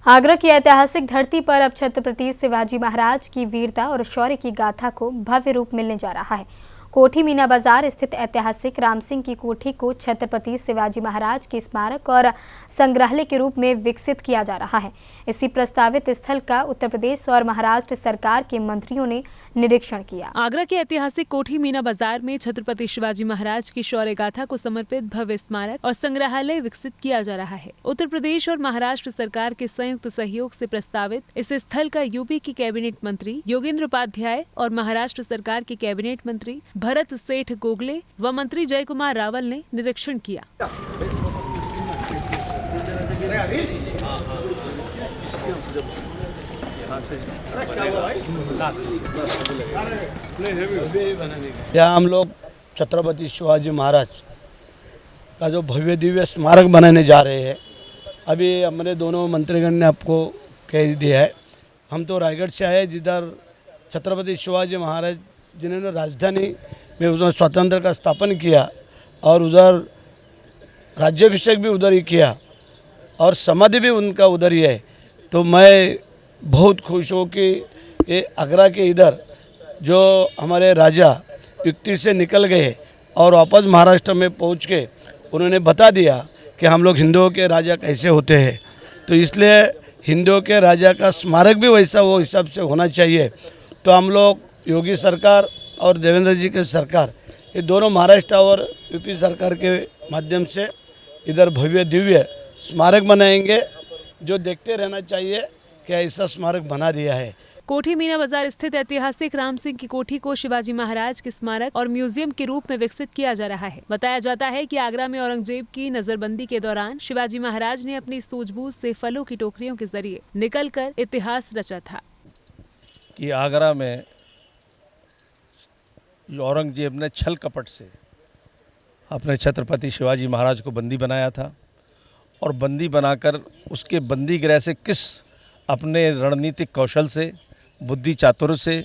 आगरा की ऐतिहासिक धरती पर अब छत्रपति शिवाजी महाराज की वीरता और शौर्य की गाथा को भव्य रूप मिलने जा रहा है। कोठी मीना बाजार स्थित ऐतिहासिक राम सिंह की कोठी को छत्रपति शिवाजी महाराज के स्मारक और संग्रहालय के रूप में विकसित किया जा रहा है। इसी प्रस्तावित स्थल का उत्तर प्रदेश और महाराष्ट्र सरकार के मंत्रियों ने निरीक्षण किया। आगरा के ऐतिहासिक कोठी मीना बाजार में छत्रपति शिवाजी महाराज की शौर्य गाथा को समर्पित भव्य स्मारक और संग्रहालय विकसित किया जा रहा है। उत्तर प्रदेश और महाराष्ट्र सरकार के संयुक्त सहयोग से प्रस्तावित इस स्थल का यूपी की कैबिनेट मंत्री योगेंद्र उपाध्याय और महाराष्ट्र सरकार के कैबिनेट मंत्री भरत सेठ गोगले व मंत्री जय कुमार रावल ने निरीक्षण किया। यहाँ हम लोग छत्रपति शिवाजी महाराज का जो भव्य दिव्य स्मारक बनाने जा रहे हैं। अभी हमारे दोनों मंत्रीगण ने आपको कह दिया है। हम तो रायगढ़ से आए, जिधर छत्रपति शिवाजी महाराज जिन्होंने राजधानी में उधर स्वतंत्र का स्थापन किया और उधर राज्याभिषेक भी उधर ही किया और समाधि भी उनका उधर ही है। तो मैं बहुत खुश हूँ कि ये आगरा के इधर जो हमारे राजा युक्ति से निकल गए और वापस महाराष्ट्र में पहुँच के उन्होंने बता दिया कि हम लोग हिंदुओं के राजा कैसे होते हैं। तो इसलिए हिंदुओं के राजा का स्मारक भी वैसा वो हिसाब से होना चाहिए। तो हम लोग योगी सरकार और देवेंद्र जी के सरकार, ये दोनों महाराष्ट्र और यूपी सरकार के माध्यम से इधर भव्य दिव्य स्मारक बनाएंगे, जो देखते रहना चाहिए कि ऐसा स्मारक बना दिया है। कोठी मीना बाजार स्थित ऐतिहासिक राम सिंह की कोठी को शिवाजी महाराज के स्मारक और म्यूजियम के रूप में विकसित किया जा रहा है। बताया जाता है कि आगरा में औरंगजेब की नजरबंदी के दौरान शिवाजी महाराज ने अपनी सूझबूझ से फलों की टोकरियों के जरिए निकलकर इतिहास रचा था। कि आगरा में औरंगजेब ने छल कपट से अपने छत्रपति शिवाजी महाराज को बंदी बनाया था और बंदी बनाकर उसके बंदी गृह से किस अपने रणनीतिक कौशल से, बुद्धि चातुर्य से,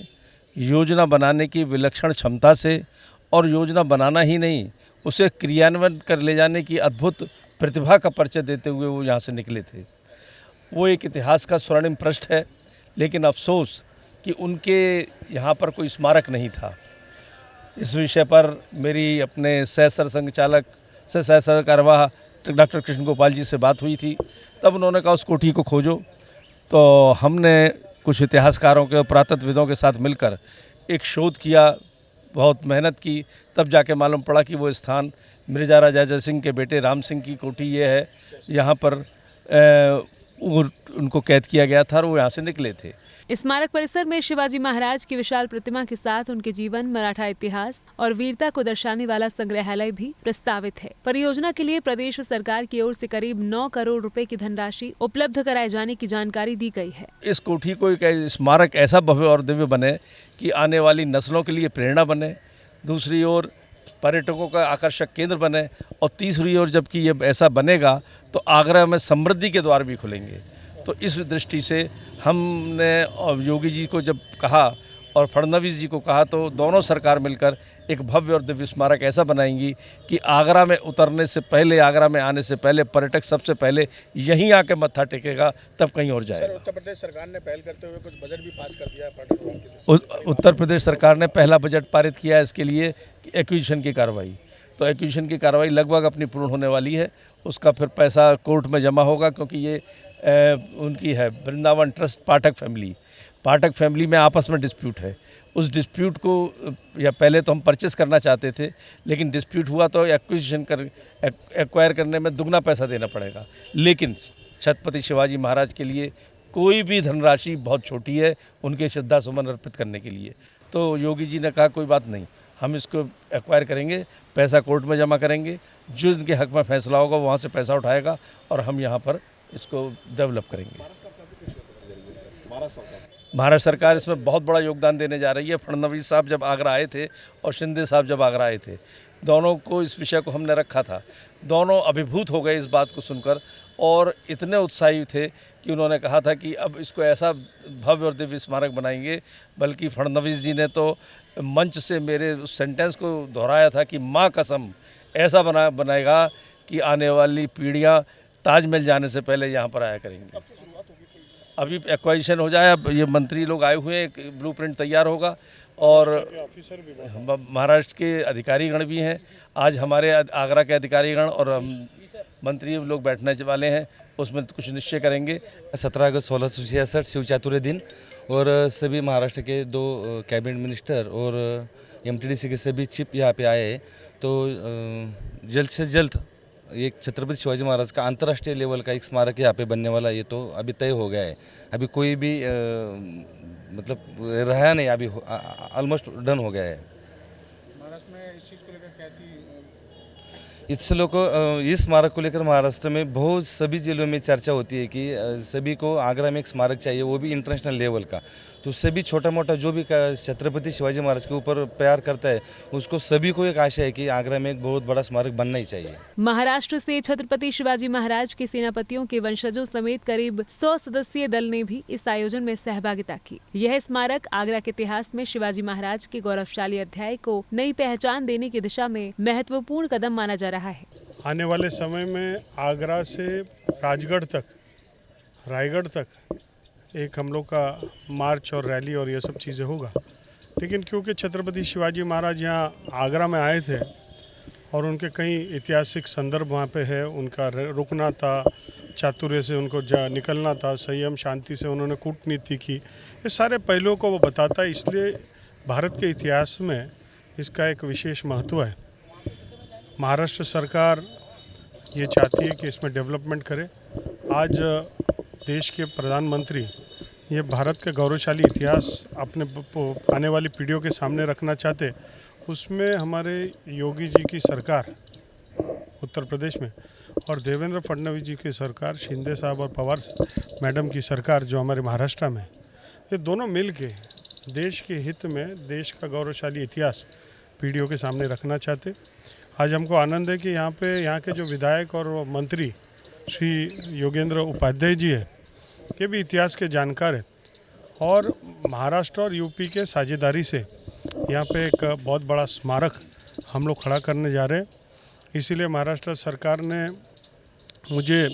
योजना बनाने की विलक्षण क्षमता से और योजना बनाना ही नहीं, उसे क्रियान्वयन कर ले जाने की अद्भुत प्रतिभा का परिचय देते हुए वो यहाँ से निकले थे। वो एक इतिहास का स्वर्णिम पृष्ठ है, लेकिन अफसोस कि उनके यहाँ पर कोई स्मारक नहीं था। इस विषय पर मेरी अपने सहसर संघचालक से सहसर कार्यवाह डॉक्टर कृष्ण गोपाल जी से बात हुई थी। तब उन्होंने कहा उस कोठी को खोजो। तो हमने कुछ इतिहासकारों के, पुरातत्वविदों के साथ मिलकर एक शोध किया, बहुत मेहनत की, तब जाके मालूम पड़ा कि वो स्थान मिर्जा राजा जय सिंह के बेटे राम सिंह की कोठी ये है। यहाँ पर उनको कैद किया गया था और वो यहाँ से निकले थे। स्मारक परिसर में शिवाजी महाराज की विशाल प्रतिमा के साथ उनके जीवन, मराठा इतिहास और वीरता को दर्शाने वाला संग्रहालय भी प्रस्तावित है। परियोजना के लिए प्रदेश सरकार की ओर से करीब 9 करोड़ रुपए की धनराशि उपलब्ध कराए जाने की जानकारी दी गई है। इस कोठी को एक स्मारक ऐसा भव्य और दिव्य बने कि आने वाली नस्लों के लिए प्रेरणा बने, दूसरी ओर पर्यटकों का आकर्षक केंद्र बने और तीसरी ओर जबकि ये ऐसा बनेगा तो आगरा में समृद्धि के द्वार भी खुलेंगे। तो इस दृष्टि से हमने योगी जी को जब कहा और फडणवीस जी को कहा तो दोनों सरकार मिलकर एक भव्य और दिव्य स्मारक ऐसा बनाएंगी कि आगरा में उतरने से पहले, आगरा में आने से पहले पर्यटक सबसे पहले यहीं आके मत्था टेकेगा, तब कहीं और जाएगा। उत्तर प्रदेश सरकार ने पहल करते हुए कुछ बजट भी पास कर दिया है। उत्तर प्रदेश सरकार ने पहला बजट पारित किया है इसके लिए एक्विजिशन की कार्रवाई। तो एक्विजिशन की कार्रवाई लगभग अपनी पूर्ण होने वाली है। उसका फिर पैसा कोर्ट में जमा होगा, क्योंकि ये उनकी है वृंदावन ट्रस्ट पाठक फैमिली में आपस में डिस्प्यूट है। उस डिस्प्यूट को या पहले तो हम परचेस करना चाहते थे, लेकिन डिस्प्यूट हुआ तो एक्वायर करने में दुगना पैसा देना पड़ेगा। लेकिन छत्रपति शिवाजी महाराज के लिए कोई भी धनराशि बहुत छोटी है उनके श्रद्धा सुमन अर्पित करने के लिए। तो योगी जी ने कहा कोई बात नहीं, हम इसको एक्वायर करेंगे, पैसा कोर्ट में जमा करेंगे, जो इनके हक में फैसला होगा वहाँ से पैसा उठाएगा और हम यहाँ पर इसको डेवलप करेंगे। महाराष्ट्र सरकार इसमें बहुत बड़ा योगदान देने जा रही है। फडणवीस साहब जब आगरा आए थे और शिंदे साहब जब आगरा आए थे, दोनों को इस विषय को हमने रखा था। दोनों अभिभूत हो गए इस बात को सुनकर और इतने उत्साही थे कि उन्होंने कहा था कि अब इसको ऐसा भव्य और दिव्य स्मारक बनाएंगे। बल्कि फडणवीस जी ने तो मंच से मेरे उस सेंटेंस को दोहराया था कि माँ कसम ऐसा बनाएगा कि आने वाली पीढ़ियाँ ताजमहल जाने से पहले यहाँ पर आया करेंगे। अभी एक्वाजिशन हो जाए, अब ये मंत्री लोग आए हुए हैं, ब्लूप्रिंट तैयार होगा और ऑफिसर भी महाराष्ट्र के अधिकारीगण भी हैं। आज हमारे आगरा के अधिकारीगण और मंत्री लोग बैठने वाले हैं, उसमें कुछ निश्चय करेंगे। 17 अगस्त 1666 शिव चातुर्य दिन और सभी महाराष्ट्र के 2 कैबिनेट मिनिस्टर और एमटीडीसी के सभी चीफ यहाँ पे आए हैं। तो जल्द से जल्द एक छत्रपति शिवाजी महाराज का अंतर्राष्ट्रीय लेवल का एक स्मारक यहाँ पे बनने वाला है, ये तो अभी तय हो गया है। अभी कोई भी मतलब रहा नहीं, अभी ऑलमोस्ट डन हो गया है। महाराष्ट्र में इस चीज़ को लेकर कैसी इस स्मारक को लेकर महाराष्ट्र में बहुत सभी जिलों में चर्चा होती है कि सभी को आगरा में एक स्मारक चाहिए, वो भी इंटरनेशनल लेवल का। तो सभी छोटा मोटा जो भी छत्रपति शिवाजी महाराज के ऊपर प्यार करता है, उसको सभी को एक आशा है कि आगरा में एक बहुत बड़ा स्मारक बनना ही चाहिए। महाराष्ट्र से छत्रपति शिवाजी महाराज के सेनापतियों के वंशजों समेत करीब 100 सदस्यीय दल ने भी इस आयोजन में सहभागिता की। यह स्मारक आगरा के इतिहास में शिवाजी महाराज के गौरवशाली अध्याय को नई पहचान देने की दिशा में महत्वपूर्ण कदम माना जा रहा है। आने वाले समय में आगरा से राजगढ़ तक, रायगढ़ तक एक हम लोग का मार्च और रैली और ये सब चीज़ें होगा। लेकिन क्योंकि छत्रपति शिवाजी महाराज यहाँ आगरा में आए थे और उनके कई ऐतिहासिक संदर्भ वहाँ पे है, उनका रुकना था, चातुर्य से उनको निकलना था, संयम शांति से उन्होंने कूटनीति की, ये सारे पहलुओं को वो बताता है। इसलिए भारत के इतिहास में इसका एक विशेष महत्व है। महाराष्ट्र सरकार ये चाहती है कि इसमें डेवलपमेंट करे। आज देश के प्रधानमंत्री ये भारत का गौरवशाली इतिहास अपने आने वाली पीढ़ियों के सामने रखना चाहते। उसमें हमारे योगी जी की सरकार उत्तर प्रदेश में और देवेंद्र फडणवीस जी की सरकार, शिंदे साहब और पवार मैडम की सरकार जो हमारे महाराष्ट्र में, ये दोनों मिल के देश के हित में देश का गौरवशाली इतिहास पीढ़ियों के सामने रखना चाहते। आज हमको आनंद है कि यहाँ के जो विधायक और मंत्री श्री योगेंद्र उपाध्याय जी है, ये भी इतिहास के जानकार है और महाराष्ट्र और यूपी के साझेदारी से यहाँ पे एक बहुत बड़ा स्मारक हम लोग खड़ा करने जा रहे हैं। इसीलिए महाराष्ट्र सरकार ने मुझे,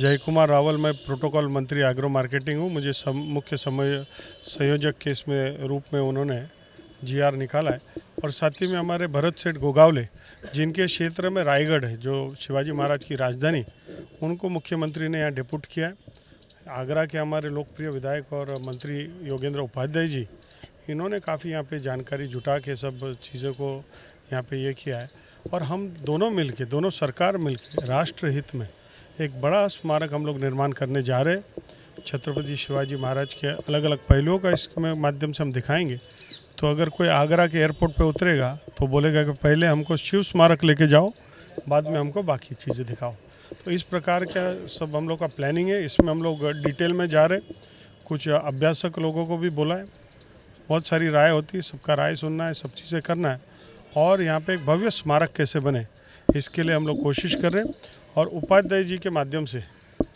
जय कुमार रावल, मैं प्रोटोकॉल मंत्री एग्रो मार्केटिंग हूँ, मुझे मुख्य संयोजक के इसमें रूप में उन्होंने GR निकाला है। और साथ ही में हमारे भरत सेठ गोगावले, जिनके क्षेत्र में रायगढ़ है जो शिवाजी महाराज की राजधानी, उनको मुख्यमंत्री ने यहाँ डिप्यूट किया है। आगरा के हमारे लोकप्रिय विधायक और मंत्री योगेंद्र उपाध्याय जी, इन्होंने काफ़ी यहाँ पे जानकारी जुटा के सब चीज़ों को यहाँ पे ये किया है। और हम दोनों मिलके, दोनों सरकार मिलके राष्ट्र हित में एक बड़ा स्मारक हम लोग निर्माण करने जा रहे हैं। छत्रपति शिवाजी महाराज के अलग अलग पहलुओं का इसमें माध्यम से हम दिखाएंगे। तो अगर कोई आगरा के एयरपोर्ट पे उतरेगा तो बोलेगा कि पहले हमको शिव स्मारक लेके जाओ, बाद में हमको बाकी चीज़ें दिखाओ। तो इस प्रकार का सब हम लोग का प्लानिंग है। इसमें हम लोग डिटेल में जा रहे, कुछ अभ्यासक लोगों को भी बोला है, बहुत सारी राय होती है, सबका राय सुनना है, सब चीज़ें करना है और यहाँ पे एक भव्य स्मारक कैसे बने, इसके लिए हम लोग कोशिश कर रहे हैं। और उपाध्याय जी के माध्यम से,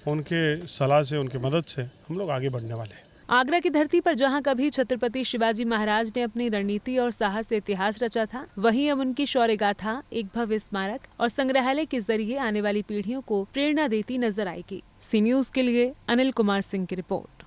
उनके सलाह से, उनकी मदद से हम लोग आगे बढ़ने वाले हैं। आगरा की धरती पर जहां कभी छत्रपति शिवाजी महाराज ने अपनी रणनीति और साहस से इतिहास रचा था, वहीं अब उनकी शौर्य गाथा एक भव्य स्मारक और संग्रहालय के जरिए आने वाली पीढ़ियों को प्रेरणा देती नजर आएगी। सी न्यूज़ के लिए अनिल कुमार सिंह की रिपोर्ट।